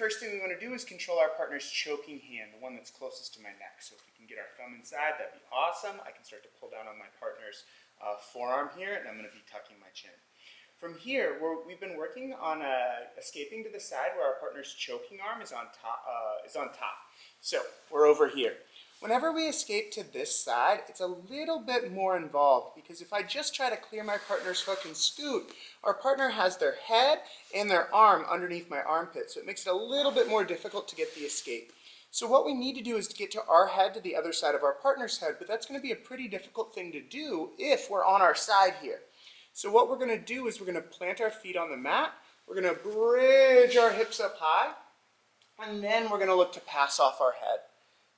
first thing we want to do is control our partner's choking hand, the one that's closest to my neck. So if we can get our thumb inside, that'd be awesome. I can start to pull down on my partner's forearm here, and I'm going to be tucking my chin. From here, we've been working on escaping to the side where our partner's choking arm is on top. So we're over here. Whenever we escape to this side, it's a little bit more involved because if I just try to clear my partner's hook and scoot, our partner has their head and their arm underneath my armpit, so it makes it a little bit more difficult to get the escape. So what we need to do is to get to our head to the other side of our partner's head, but that's going to be a pretty difficult thing to do if we're on our side here. So what we're going to do is we're going to plant our feet on the mat, we're going to bridge our hips up high, and then we're going to look to pass off our head.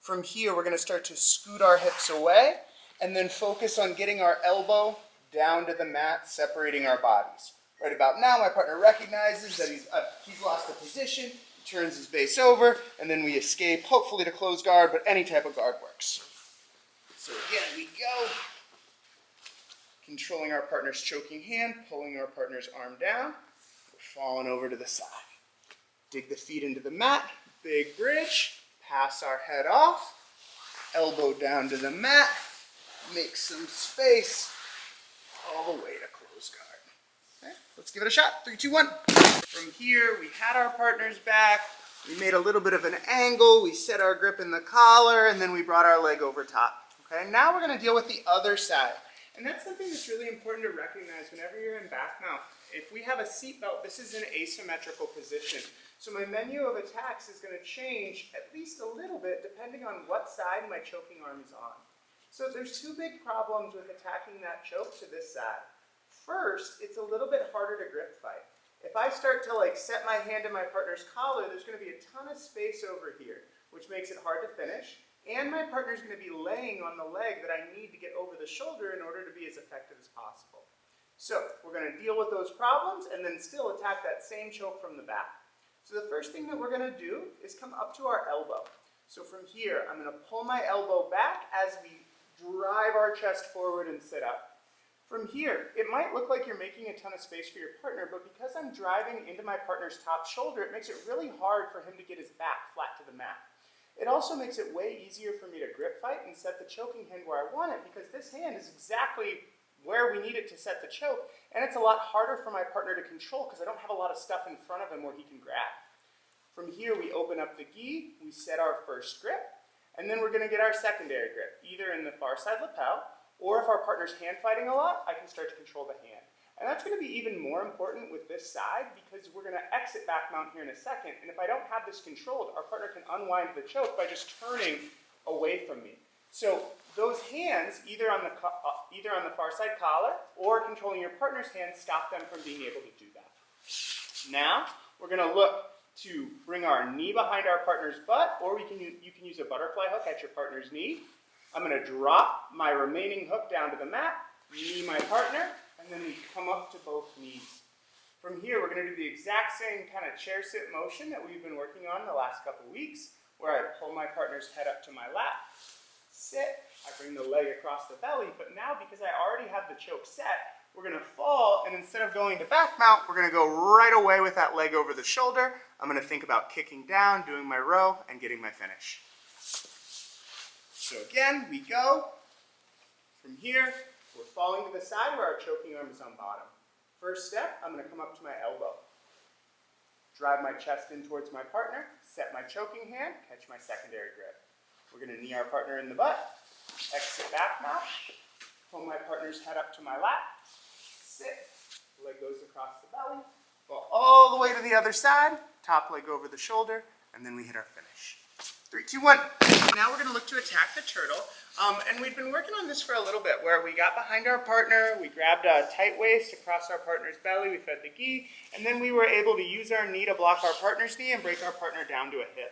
From here, we're going to start to scoot our hips away and then focus on getting our elbow down to the mat, separating our bodies. Right about now, my partner recognizes that he's lost the position, turns his base over, and then we escape, hopefully to close guard, but any type of guard works. So again, we go, controlling our partner's choking hand, pulling our partner's arm down, we're falling over to the side. Dig the feet into the mat, big bridge. Pass our head off, elbow down to the mat, make some space, all the way to close guard. Okay, let's give it a shot. 3, 2, 1. From here, we had our partner's back, we made a little bit of an angle, we set our grip in the collar, and then we brought our leg over top. Okay, now we're going to deal with the other side. And that's something that's really important to recognize whenever you're in back mount. If we have a seatbelt, this is an asymmetrical position. So my menu of attacks is going to change at least a little bit depending on what side my choking arm is on. So there's two big problems with attacking that choke to this side. First, it's a little bit harder to grip fight. If I start to set my hand in my partner's collar, there's going to be a ton of space over here, which makes it hard to finish. And my partner's going to be laying on the leg that I need to get over the shoulder in order to be as effective as possible. So we're going to deal with those problems and then still attack that same choke from the back. So the first thing that we're going to do is come up to our elbow. So from here, I'm going to pull my elbow back as we drive our chest forward and sit up. From here, it might look like you're making a ton of space for your partner, but because I'm driving into my partner's top shoulder, it makes it really hard for him to get his back flat to the mat. It also makes it way easier for me to grip fight and set the choking hand where I want it because this hand is exactly where we need it to set the choke, and it's a lot harder for my partner to control because I don't have a lot of stuff in front of him where he can grab. From here, we open up the gi, we set our first grip, and then we're going to get our secondary grip, either in the far side lapel, or if our partner's hand fighting a lot, I can start to control the hand. And that's going to be even more important with this side because we're going to exit back mount here in a second, and if I don't have this controlled, our partner can unwind the choke by just turning away from me. So those hands, either on the far side collar or controlling your partner's hand, stop them from being able to do that. Now, we're going to look to bring our knee behind our partner's butt, or you can use a butterfly hook at your partner's knee. I'm going to drop my remaining hook down to the mat, knee my partner, and then we come up to both knees. From here, we're going to do the exact same kind of chair sit motion that we've been working on the last couple weeks, where I pull my partner's head up to my lap, sit, I bring the leg across the belly, but now because I already have the choke set, we're going to fall, and instead of going to back mount, we're going to go right away with that leg over the shoulder. I'm going to think about kicking down, doing my row, and getting my finish. So again, we go. From here, we're falling to the side where our choking arm is on bottom. First step, I'm going to come up to my elbow. Drive my chest in towards my partner, set my choking hand, catch my secondary grip. We're going to knee our partner in the butt, exit back mount, pull my partner's head up to my lap, sit, leg goes across the belly, go all the way to the other side, top leg over the shoulder, and then we hit our finish. 3, 2, 1. Now we're going to look to attack the turtle. And we've been working on this for a little bit, where we got behind our partner, we grabbed a tight waist across our partner's belly, we fed the gi, and then we were able to use our knee to block our partner's knee and break our partner down to a hip.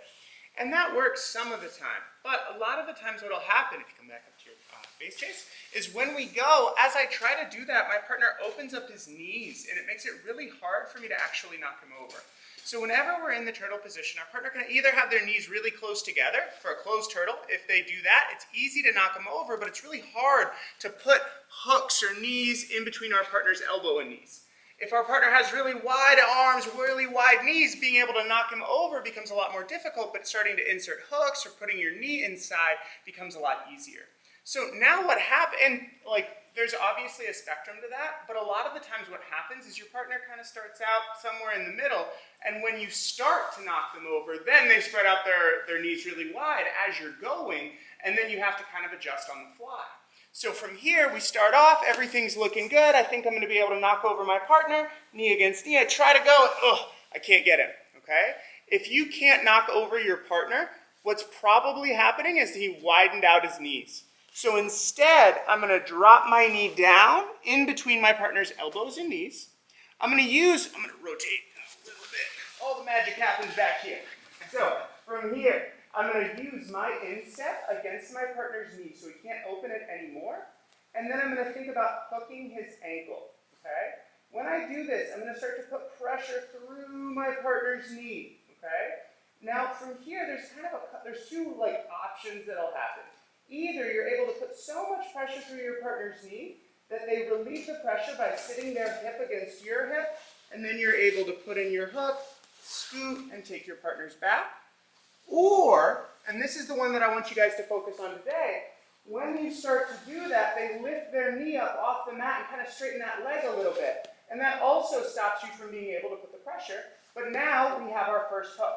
And that works some of the time, but a lot of the times what will happen, if you come back up to your base chase, is when we go, as I try to do that, my partner opens up his knees, and it makes it really hard for me to actually knock him over. So whenever we're in the turtle position, our partner can either have their knees really close together for a closed turtle. If they do that, it's easy to knock them over, but it's really hard to put hooks or knees in between our partner's elbow and knees. If our partner has really wide arms, really wide knees, being able to knock him over becomes a lot more difficult, but starting to insert hooks or putting your knee inside becomes a lot easier. So now what happens, and there's obviously a spectrum to that, but a lot of the times what happens is your partner kind of starts out somewhere in the middle, and when you start to knock them over, then they spread out their knees really wide as you're going, and then you have to kind of adjust on the fly. So from here, we start off, everything's looking good. I think I'm going to be able to knock over my partner, knee against knee. I try to go, and I can't get him, okay? If you can't knock over your partner, what's probably happening is he widened out his knees. So instead, I'm going to drop my knee down in between my partner's elbows and knees. I'm going to rotate a little bit. All the magic happens back here. So from here, I'm going to use my instep against my partner's knee so he can't open it anymore. And then I'm going to think about hooking his ankle, okay? When I do this, I'm going to start to put pressure through my partner's knee, okay? Now from here, there's two options that'll happen. Either you're able to put so much pressure through your partner's knee that they relieve the pressure by sitting their hip against your hip, and then you're able to put in your hook, scoot, and take your partner's back. Or, and this is the one that I want you guys to focus on today, when you start to do that, they lift their knee up off the mat and kind of straighten that leg a little bit. And that also stops you from being able to put the pressure. But now we have our first hook.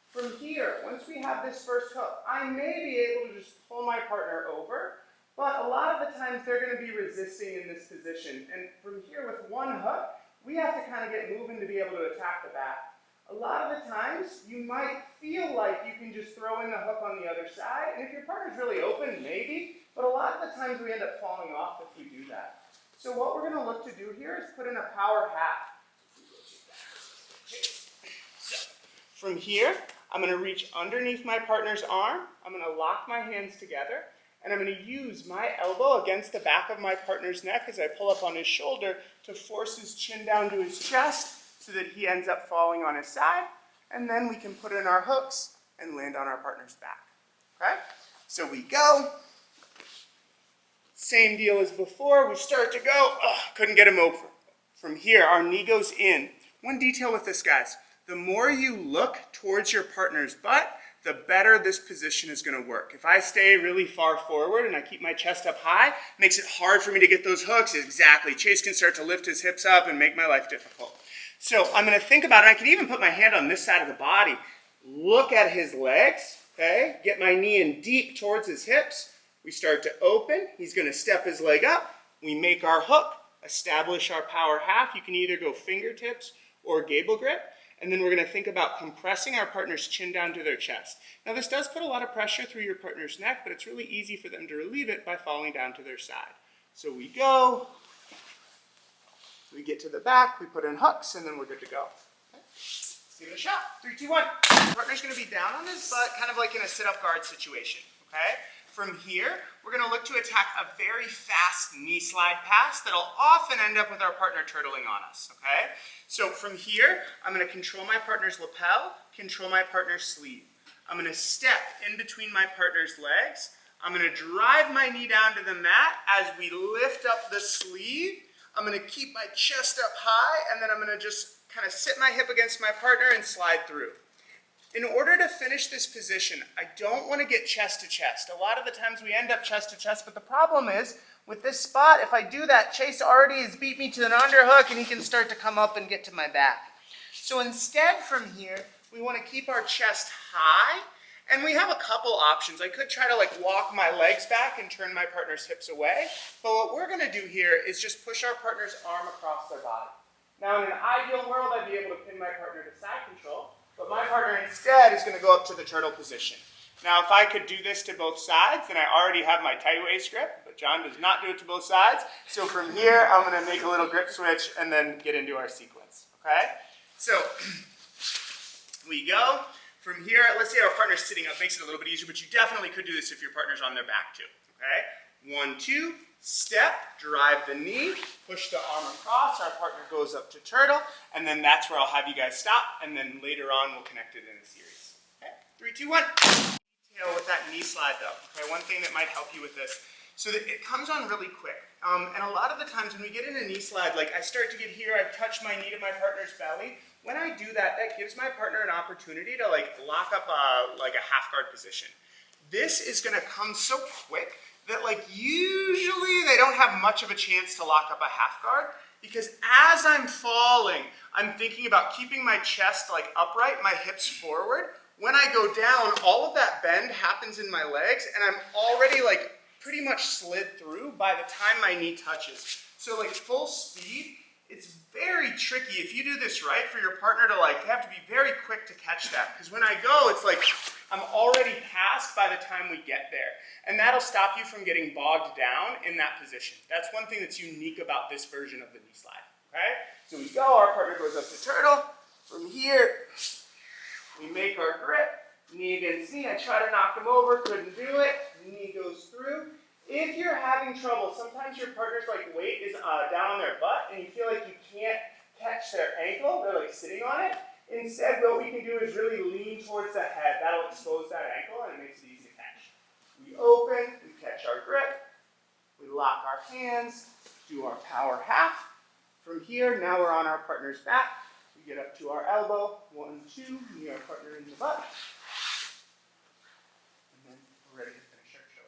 From here, once we have this first hook, I may be able to just pull my partner over, but a lot of the times they're going to be resisting in this position. And from here, with one hook, we have to kind of get moving to be able to attack the back. A lot of the times, you might feel like you can just throw in the hook on the other side, and if your partner's really open, maybe, but a lot of the times we end up falling off if we do that. So what we're going to look to do here is put in a power half. So, from here, I'm going to reach underneath my partner's arm, I'm going to lock my hands together, and I'm going to use my elbow against the back of my partner's neck as I pull up on his shoulder to force his chin down to his chest, so that he ends up falling on his side, and then we can put in our hooks and land on our partner's back, okay? So we go, same deal as before, we start to go, couldn't get him over. From here, our knee goes in. One detail with this, guys, the more you look towards your partner's butt, the better this position is going to work. If I stay really far forward and I keep my chest up high, it makes it hard for me to get those hooks. Exactly, Chase can start to lift his hips up and make my life difficult. So I'm going to think about it. I can even put my hand on this side of the body. Look at his legs, okay? Get my knee in deep towards his hips. We start to open. He's going to step his leg up. We make our hook, establish our power half. You can either go fingertips or gable grip. And then we're going to think about compressing our partner's chin down to their chest. Now this does put a lot of pressure through your partner's neck, but it's really easy for them to relieve it by falling down to their side. So we go. We get to the back, we put in hooks, and then we're good to go. Okay. Let's give it a shot. 3, 2, 1. The partner's going to be down on his butt, kind of like in a sit-up guard situation. Okay? From here, we're going to look to attack a very fast knee slide pass that'll often end up with our partner turtling on us. Okay? So from here, I'm going to control my partner's lapel, control my partner's sleeve. I'm going to step in between my partner's legs. I'm going to drive my knee down to the mat as we lift up the sleeve. I'm going to keep my chest up high, and then I'm going to just kind of sit my hip against my partner and slide through. In order to finish this position, I don't want to get chest to chest. A lot of the times we end up chest to chest, but the problem is, with this spot, if I do that, Chase already has beat me to an underhook, and he can start to come up and get to my back. So instead from here, we want to keep our chest high, and we have a couple options. I could try to walk my legs back and turn my partner's hips away, but what we're going to do here is just push our partner's arm across their body. Now in an ideal world, I'd be able to pin my partner to side control, but my partner instead is going to go up to the turtle position. Now if I could do this to both sides, then I already have my tight waist grip, but John does not do it to both sides. So from here, I'm going to make a little grip switch and then get into our sequence, okay? So we go. From here, let's say our partner's sitting up, makes it a little bit easier, but you definitely could do this if your partner's on their back too, okay? 1, 2, step, drive the knee, push the arm across, our partner goes up to turtle, and then that's where I'll have you guys stop, and then later on we'll connect it in a series. Okay? 3, 2, 1. Detail with that knee slide though, okay? One thing that might help you with this, so that it comes on really quick. And a lot of the times when we get in a knee slide, like I start to get here, I touch my knee to my partner's belly. When I do that, that gives my partner an opportunity to like lock up like a half guard position. This is gonna come so quick that like usually they don't have much of a chance to lock up a half guard, because as I'm falling, I'm thinking about keeping my chest like upright, my hips forward. When I go down, all of that bend happens in my legs, and I'm already like pretty much slid through by the time my knee touches. So like full speed, it's very tricky if you do this right for your partner to like, they have to be very quick to catch that. Because when I go, it's like I'm already past by the time we get there. And that'll stop you from getting bogged down in that position. That's one thing that's unique about this version of the knee slide, okay? So we go, our partner goes up to turtle. From here, we make our grip, knee against knee. I try to knock them over, couldn't do it. Knee goes through. If you're having trouble, sometimes your partner's like weight is down on their butt and you feel like you can't catch their ankle, they're like sitting on it. Instead, what we can do is really lean towards the head. That'll expose that ankle and it makes it easy to catch. We open, we catch our grip, we lock our hands, do our power half. From here, now we're on our partner's back. We get up to our elbow, 1, 2, knee our partner in the butt. And then we're ready to finish our show.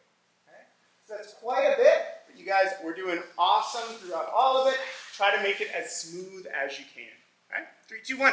Okay? So that's quite a bit, but you guys, we're doing awesome throughout all of it. Try to make it as smooth as you can. Okay? 3, 2, 1.